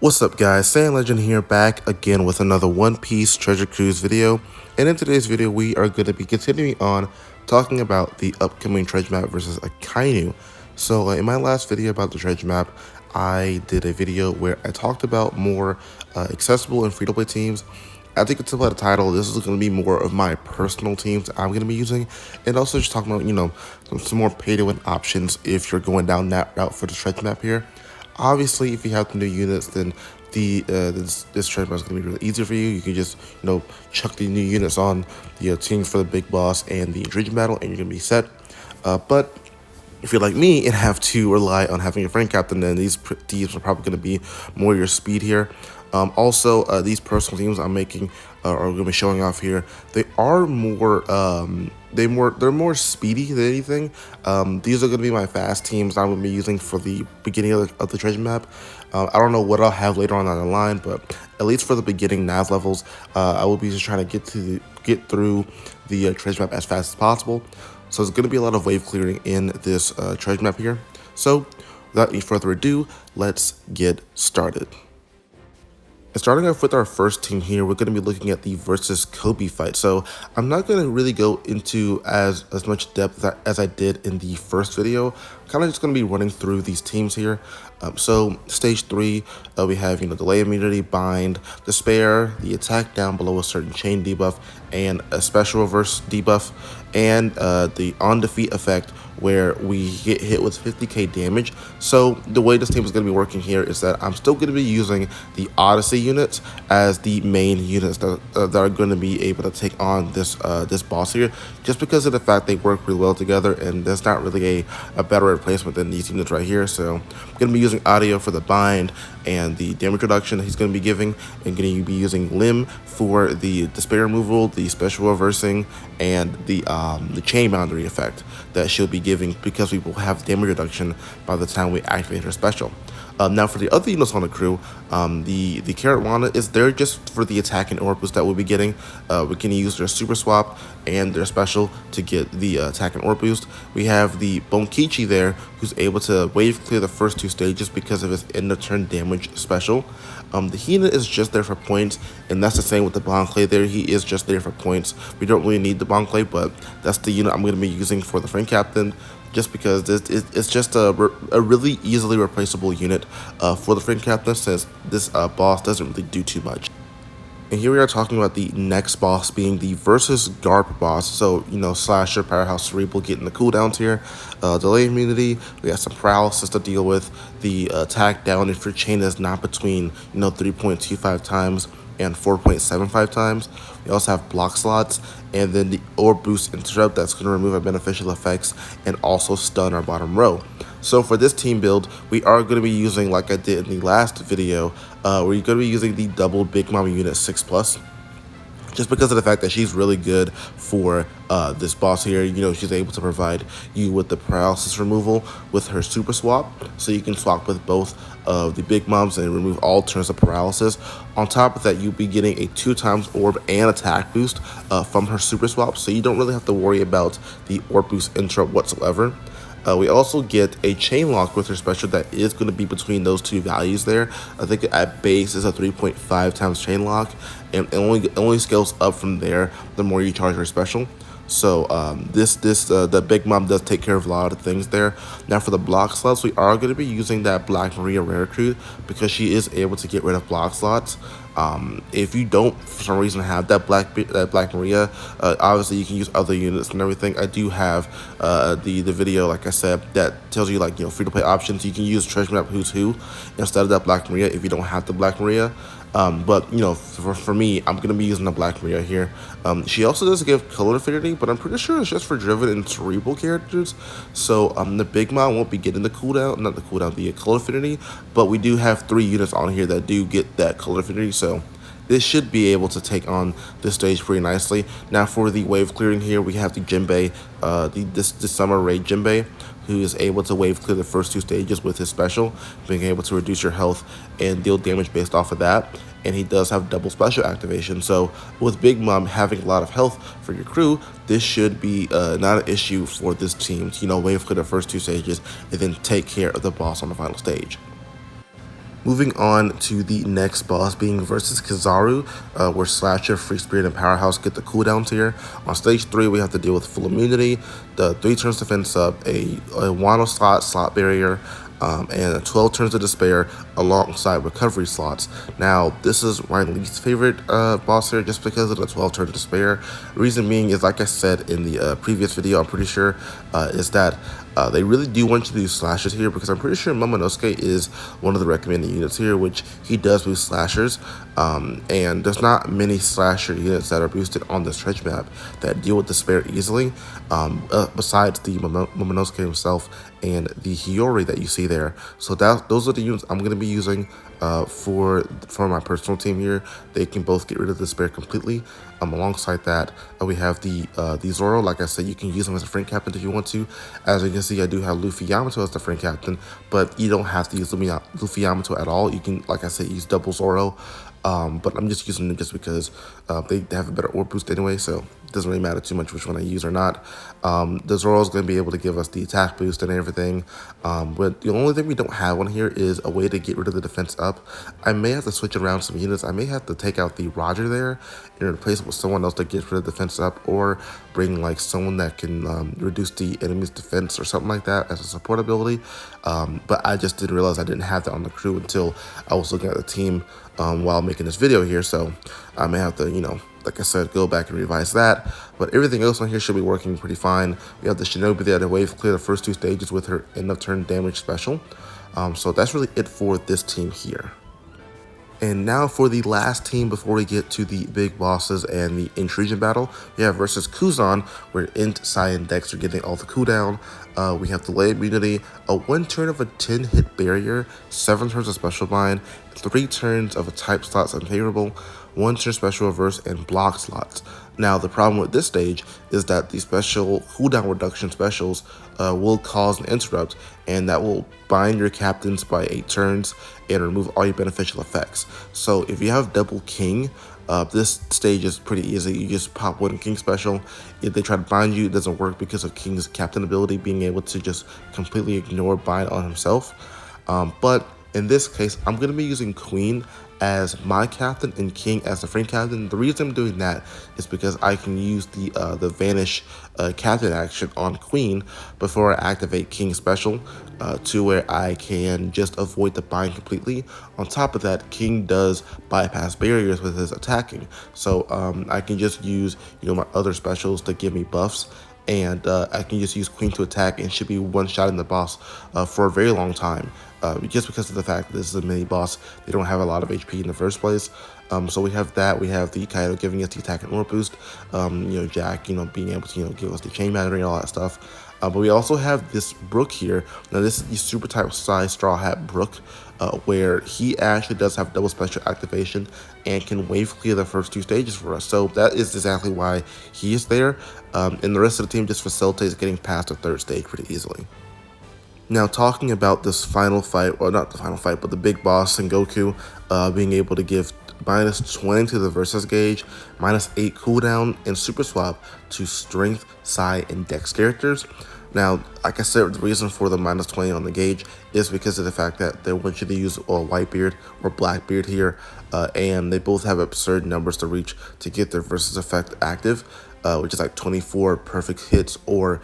What's up guys, Saiyan Legend here, back again with another One Piece Treasure Cruise video. And in today's video we are going to be continuing on talking about the upcoming treasure map versus Akainu. So in my last video about the treasure map, I did a video where I talked about more accessible and free-to-play teams. As you can tell by the title, this is going to be more of my personal teams I'm going to be using, and also just talking about, some more pay-to-win options if you're going down that route for the treasure map here. Obviously, if you have the new units, then this treasure map is going to be really easy for you. You can just chuck the new units on the teams for the big boss and the Intrusion battle, and you're going to be set. But if you're like me and have to rely on having a friend captain, then these are probably going to be more your speed here. Also, these personal teams I'm making are going to be showing off here. They are more they're more speedy than anything. These are going to be my fast teams I'm going to be using for the beginning of the treasure map. I don't know what I'll have later on down the line, but at least for the beginning NAV levels, I will be just trying to get through the treasure map as fast as possible. So there's going to be a lot of wave clearing in this treasure map here. So without any further ado, let's get started. And starting off with our first team here, we're going to be looking at the versus Coby fight. So I'm not going to really go into as much depth as I did in the first video. Kind of just going to be running through these teams here. So stage 3, we have delay immunity, bind, despair, the attack down below a certain chain debuff, and a special reverse debuff, and the on defeat effect where we get hit with 50k damage. So the way this team is going to be working here is that I'm still going to be using the Odyssey units as the main units that are going to be able to take on this this boss here, just because of the fact they work really well together, and there's not really a better replacement than these units right here. So I'm going to be using Audio for the bind and the damage reduction he's going to be giving, and going to be using Limb for the despair removal, the special reversing, and the chain boundary effect that she'll be giving, because we will have damage reduction by the time we activate her special. Now for the other units on the crew, the Carrot Wanda is there just for the attack and aura boost that we'll be getting. We can use their super swap and their special to get the attack and aura boost. We have the Bonkichi there, who's able to wave clear the first 2 stages because of his end of turn damage special. The Hina is just there for points, and that's the same with the Bonclay there. He is just there for points. We don't really need the Bonclay, but that's the unit I'm going to be using for the friend captain, just because it's just a really easily replaceable unit for the friend captain, since this boss doesn't really do too much. And here we are talking about the next boss being the versus Garp boss. So, Slasher, Powerhouse, Cerebral getting the cooldowns here. Delay immunity, we got some paralysis to deal with. The attack down if your chain is not between, 3.25 times and 4.75 times. We also have block slots, and then the orb boost interrupt that's going to remove our beneficial effects and also stun our bottom row. So for this team build, we are going to be using, like I did in the last video, we're going to be using the double Big Mama unit 6+. Just because of the fact that she's really good for this boss here. She's able to provide you with the paralysis removal with her super swap, so you can swap with both of the big moms and remove all turns of paralysis. On top of that, you'll be getting a 2x orb and attack boost from her super swap, so you don't really have to worry about the orb boost interrupt whatsoever. We also get a chain lock with her special that is going to be between those 2 values there. I think at base is a 3.5 times chain lock, and it only scales up from there the more you charge her special. So the Big Mom does take care of a lot of things there. Now for the block slots, we are going to be using that Black Maria rare recruit, because she is able to get rid of block slots. If you don't for some reason have that Black Maria, obviously you can use other units and everything. I do have the video, like I said, that tells you free to play options. You can use treasure map Who's Who instead of that Black Maria if you don't have the Black Maria. But for me, I'm gonna be using the Black Maria here. She also does give color affinity, but I'm pretty sure it's just for driven and cerebral characters. So the Big Mom won't be getting the cooldown, not the cooldown, the color affinity. But we do have 3 units on here that do get that color affinity, so this should be able to take on this stage pretty nicely. Now for the wave clearing here, we have the Jinbei, this summer raid Jinbei, who is able to wave clear the first 2 stages with his special, being able to reduce your health and deal damage based off of that. And he does have double special activation. So with Big Mom having a lot of health for your crew, this should be not an issue for this team to wave clear the first 2 stages and then take care of the boss on the final stage. Moving on to the next boss being versus Kizaru, where Slasher, Free Spirit, and Powerhouse get the cooldowns here. On stage 3, we have to deal with full immunity, the 3 turns defense up, a Wano slot barrier, and 12 turns of despair alongside recovery slots. Now, this is my least favorite boss here just because of the 12 turns of despair. Reason being is, like I said in the previous video, I'm pretty sure, is that they really do want you to do slashes here, because I'm pretty sure Momonosuke is one of the recommended units here, which he does boost slashers, and there's not many slasher units that are boosted on this stretch map that deal with despair easily, besides the Momonosuke himself and the Hiyori that you see there. So those are the units I'm going to be using for my personal team here. They can both get rid of the despair completely. Alongside that, we have the Zoro. Like I said, you can use him as a friend captain if you want to. As you can see, I do have Luffy Yamato as the friend captain, but you don't have to use Luffy Yamato at all. You can, like I said, use double Zoro. But I'm just using them just because they have a better orb boost anyway, so it doesn't really matter too much which one I use or not. The Zoro is going to be able to give us the attack boost and everything, but the only thing we don't have on here is a way to get rid of the defense up. I may have to switch around some units. I may have to take out the Roger there and replace it with someone else that gets rid of the defense up, or bring like someone that can reduce the enemy's defense or something like that as a support ability. But I just didn't realize I didn't have that on the crew until I was looking at the team while making this video here, so I may have to, like I said, go back and revise that. But everything else on here should be working pretty fine. We have the Shinobi there to wave clear the first 2 stages with her end of turn damage special. So that's really it for this team here. And now for the last team before we get to the big bosses and the Intrusion battle, we have versus Kuzan, where Int, Sai, and Dex are getting all the cooldown. We have delay immunity, a 1 turn of a 10-hit barrier, 7 turns of special bind, 3 turns of a type slots unfavorable, 1 turn special reverse, and block slots. Now, the problem with this stage is that the special cooldown reduction specials will cause an interrupt, and that will bind your captains by 8 turns and remove all your beneficial effects. So if you have double king, this stage is pretty easy. You just pop 1 king special. If they try to bind you, it doesn't work because of king's captain ability being able to just completely ignore bind on himself. But in this case, I'm going to be using queen as my captain and king as the friend captain. The reason I'm doing that is because I can use the vanish captain action on queen before I activate king special, to where I can just avoid the bind completely. On top of that, king does bypass barriers with his attacking, so I can just use my other specials to give me buffs, and I can just use queen to attack and should be one-shotting the boss for a very long time. Just because of the fact that this is a mini boss, they don't have a lot of HP in the first place. So we have that. We have the Kaido giving us the attack and orb boost. Jack, being able to give us the chain battery and all that stuff. But we also have this Brook here. Now this is the super type size Straw Hat Brook, where he actually does have double special activation and can wave clear the first 2 stages for us. So that is exactly why he is there. And the rest of the team just facilitates getting past the 3rd stage pretty easily. Now, talking about this final fight, or not the final fight, but the big boss, Sengoku, being able to give -20 to the versus gauge, -8 cooldown, and super swap to strength, Sai, and dex characters. Now, like I said, the reason for the -20 on the gauge is because of the fact that they want you to use Whitebeard or Blackbeard here, and they both have absurd numbers to reach to get their versus effect active, which is like 24 perfect hits or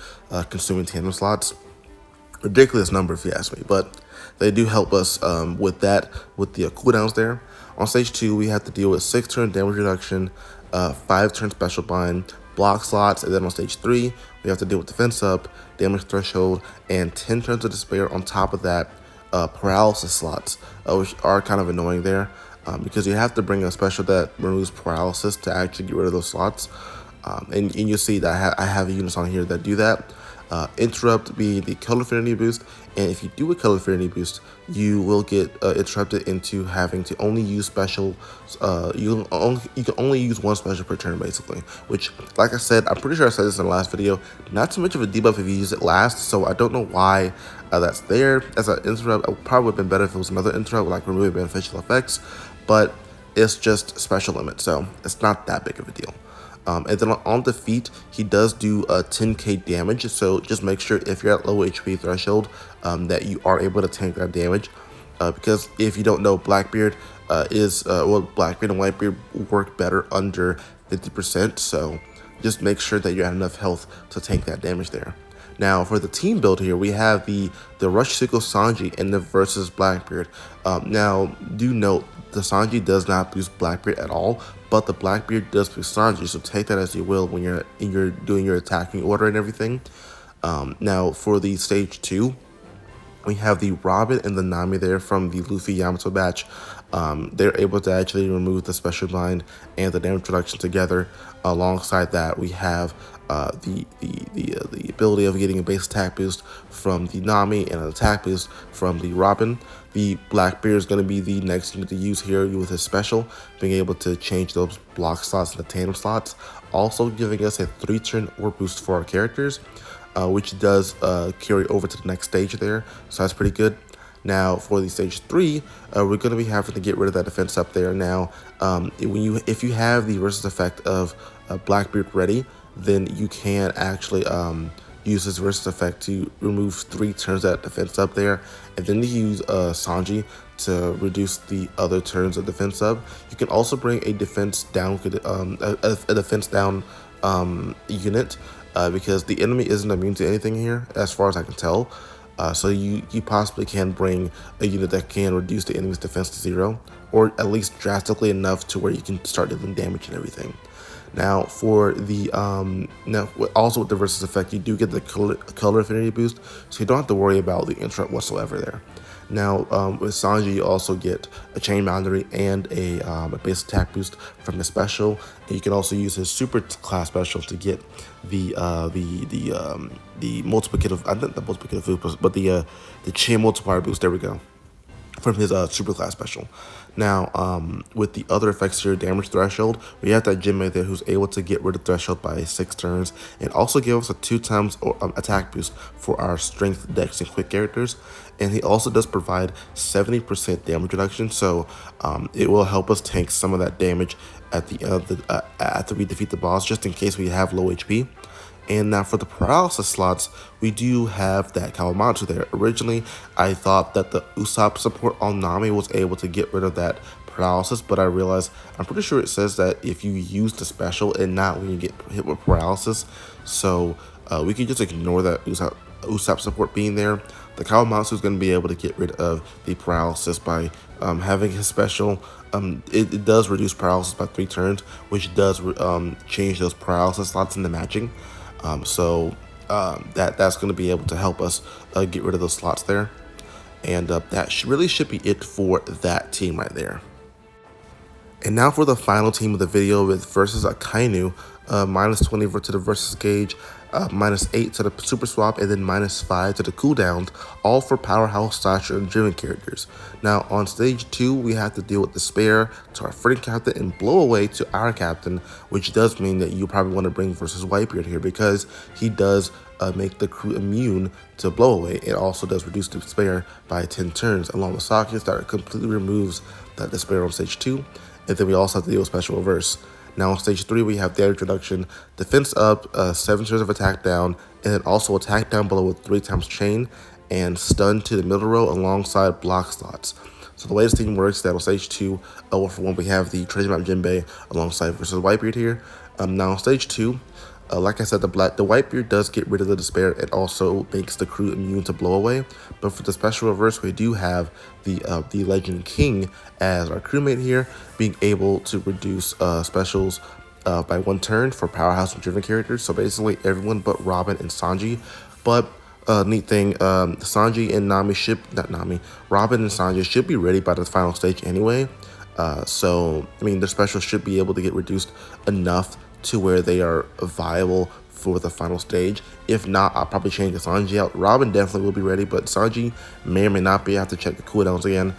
consuming tandem slots. Ridiculous number if you ask me, but they do help us with that, with the cooldowns there. On stage 2, we have to deal with 6 turn damage reduction, 5 turn special bind, block slots, and then on stage 3, we have to deal with defense up, damage threshold, and 10 turns of despair on top of that, paralysis slots, which are kind of annoying there, because you have to bring a special that removes paralysis to actually get rid of those slots. And you'll see that I have units on here that do that. Interrupt being the color affinity boost, and if you do a color affinity boost, you will get interrupted into having to only use special. You can only use 1 special per turn, basically. Which, like I said, I'm pretty sure I said this in the last video. Not too much of a debuff if you use it last, so I don't know why that's there as an interrupt. It probably would have been better if it was another interrupt, like removing beneficial effects, but it's just special limit, so it's not that big of a deal. And then on defeat, he does do 10k damage, so just make sure if you're at low HP threshold that you are able to tank that damage. because if you don't know, Blackbeard Blackbeard and Whitebeard work better under 50%, so just make sure that you have enough health to tank that damage there. Now for the team build here, we have the Rushcycle Sanji and the versus Blackbeard. Now do note the Sanji does not boost Blackbeard at all, but the Blackbeard does boost Sanji, so take that as you will when you're doing your attacking order and everything. Now for the stage 2, we have the Robin and the Nami there from the Luffy Yamato batch. They're able to actually remove the special blind and the damage reduction together. Alongside that, we have the ability of getting a base attack boost from the Nami and an attack boost from the Robin. The Blackbeard is going to be the next unit to use here with his special, being able to change those block slots into tandem slots, also giving us a 3-turn or boost for our characters. Which does carry over to the next stage there, so that's pretty good. Now for the stage 3, we're going to be having to get rid of that defense up there. Now, if you have the versus effect of Blackbeard ready, then you can actually use this versus effect to remove 3 turns of that defense up there, and then you use Sanji to reduce the other turns of defense up. You can also bring a defense down, a defense down unit. Because the enemy isn't immune to anything here, as far as I can tell. So you possibly can bring a unit that can reduce the enemy's defense to 0, or at least drastically enough to where you can start dealing damage and everything. Now for the also with the versus effect, you do get the color affinity boost, so you don't have to worry about the interrupt whatsoever there. Now with Sanji, you also get a chain boundary and a base attack boost from his special, and you can also use his super class special to get the multiplicative, not the multiplicative boost, but the chain multiplier boost. There we go, from his super class special. Now, with the other effects here, damage threshold, we have that Jinbei there who's able to get rid of threshold by 6 turns, and also give us a 2x attack boost for our strength, dex, and quick characters. And he also does provide 70% damage reduction, so it will help us tank some of that damage at the after we defeat the boss, just in case we have low HP. And now for the paralysis slots, we do have that Kawamatsu there. Originally, I thought that the Usopp support on Nami was able to get rid of that paralysis, but I realized, I'm pretty sure it says that if you use the special and not when you get hit with paralysis, so we can just ignore that Usopp support being there. The Kawamatsu is going to be able to get rid of the paralysis by having his special. It does reduce paralysis by 3 turns, which does change those paralysis slots into matching. That's going to be able to help us get rid of those slots there. And that really should be it for that team right there. And now for the final team of the video with versus Akainu, -20 to the versus gauge, -8 to the super swap, and then -5 to the cooldowns, all for powerhouse, stature, and driven characters. Now on stage 2, we have to deal with Despair to our friend captain and Blow Away to our captain, which does mean that you probably want to bring versus Whitebeard here, because he does make the crew immune to Blow Away. It also does reduce Despair by 10 turns, along with Sockets that completely removes that Despair on stage 2. And then we also have to deal with Special Reverse. Now on stage 3, we have damage reduction, defense up, 7 turns of attack down, and then also attack down below with 3x chain, and stun to the middle row alongside block slots. So the way this team works is that on stage 2, for one, we have the treasure map Jinbei alongside versus Whitebeard here. Now on stage 2, like I said, the Whitebeard does get rid of the Despair. It also makes the crew immune to Blow Away. But for the special reverse, we do have the Legend King as our crewmate here, being able to reduce specials by 1 turn for powerhouse and driven characters. So basically everyone but Robin and Sanji. But neat thing, Sanji and Robin and Sanji should be ready by the final stage anyway. So I mean, their specials should be able to get reduced enough to where they are viable for the final stage. If not, I'll probably change the Sanji out. Robin definitely will be ready, but Sanji may or may not be. I have to check the cooldowns again.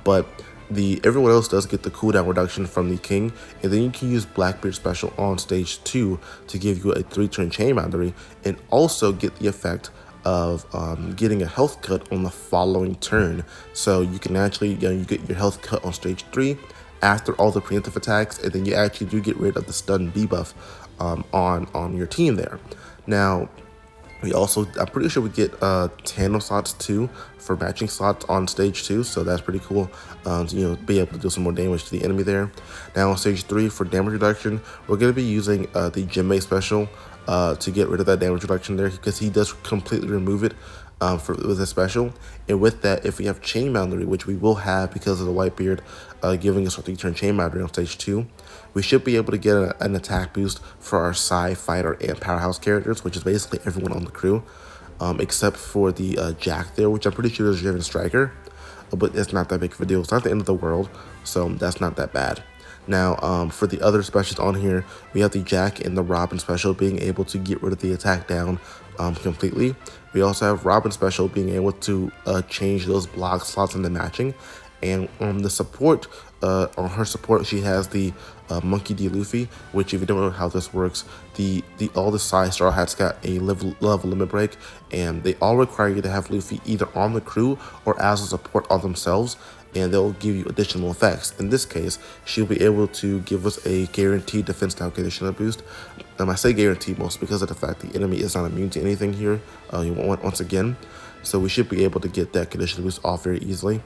But everyone else does get the cooldown reduction from the King, and then you can use Blackbeard special on stage 2 to give you a 3-turn chain boundary, and also get the effect of getting a health cut on the following turn. So you can actually, you get your health cut on stage 3 after all the preemptive attacks, and then you actually do get rid of the stun debuff on your team there. Now, We also, I'm pretty sure we get tandem slots too for matching slots on stage 2, so that's pretty cool to be able to do some more damage to the enemy there. Now on stage 3 for damage reduction, we're going to be using the Jinmei special to get rid of that damage reduction there, because he does completely remove it with a special. And with that, if we have chain boundary, which we will have because of the Whitebeard giving us a 3-turn chain boundary on stage 2, we should be able to get an attack boost for our Psy, Fighter, and Powerhouse characters, which is basically everyone on the crew, except for the Jack there, which I'm pretty sure is Driven Striker, but it's not that big of a deal. It's not the end of the world, so that's not that bad. Now, for the other specials on here, we have the Jack and the Robin special being able to get rid of the attack down completely. We also have Robin special being able to change those block slots into matching. And on the support, on her support, she has the Monkey D. Luffy, which, if you don't know how this works, all the side Straw Hats got a level limit break, and they all require you to have Luffy either on the crew or as a support on themselves, and they'll give you additional effects. In this case, she'll be able to give us a guaranteed defense down conditioner boost. I say guaranteed most because of the fact the enemy is not immune to anything here, once again, so we should be able to get that conditioner boost off very easily.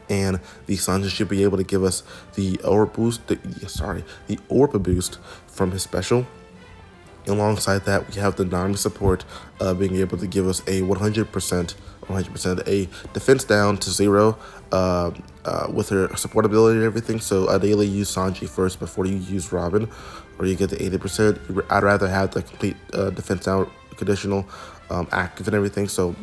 And the Sanji should be able to give us the Orb boost, the Orb boost from his special. Alongside that, we have the Nami support being able to give us a 100% a defense down to 0 with her support ability and everything. So ideally use Sanji first before you use Robin, or you get the 80%. I'd rather have the complete defense down conditional active and everything, so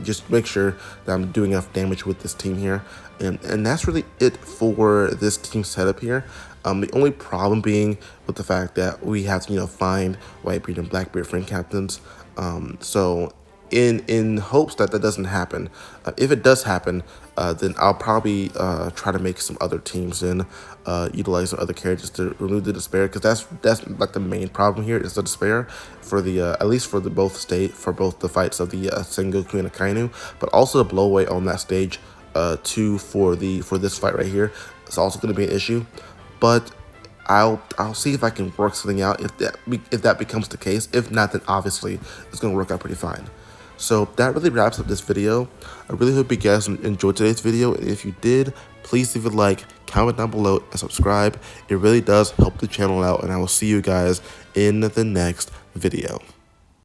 just make sure that I'm doing enough damage with this team here, and that's really it for this team setup here. The only problem being with the fact that we have to find Whitebeard and Blackbeard friend captains, so in hopes that doesn't happen, if it does happen, then I'll probably try to make some other teams and utilize some other characters to remove the despair, because that's like the main problem here is the despair for the at least for both the fights of the Sengoku and Akainu, but also the blowaway on that stage 2 for this fight right here is also going to be an issue. But I'll see if I can work something out if that becomes the case. If not, then obviously it's going to work out pretty fine. So that really wraps up this video. I really hope you guys enjoyed today's video, and if you did, please leave a like, comment down below, and subscribe. It really does help the channel out, and I will see you guys in the next video.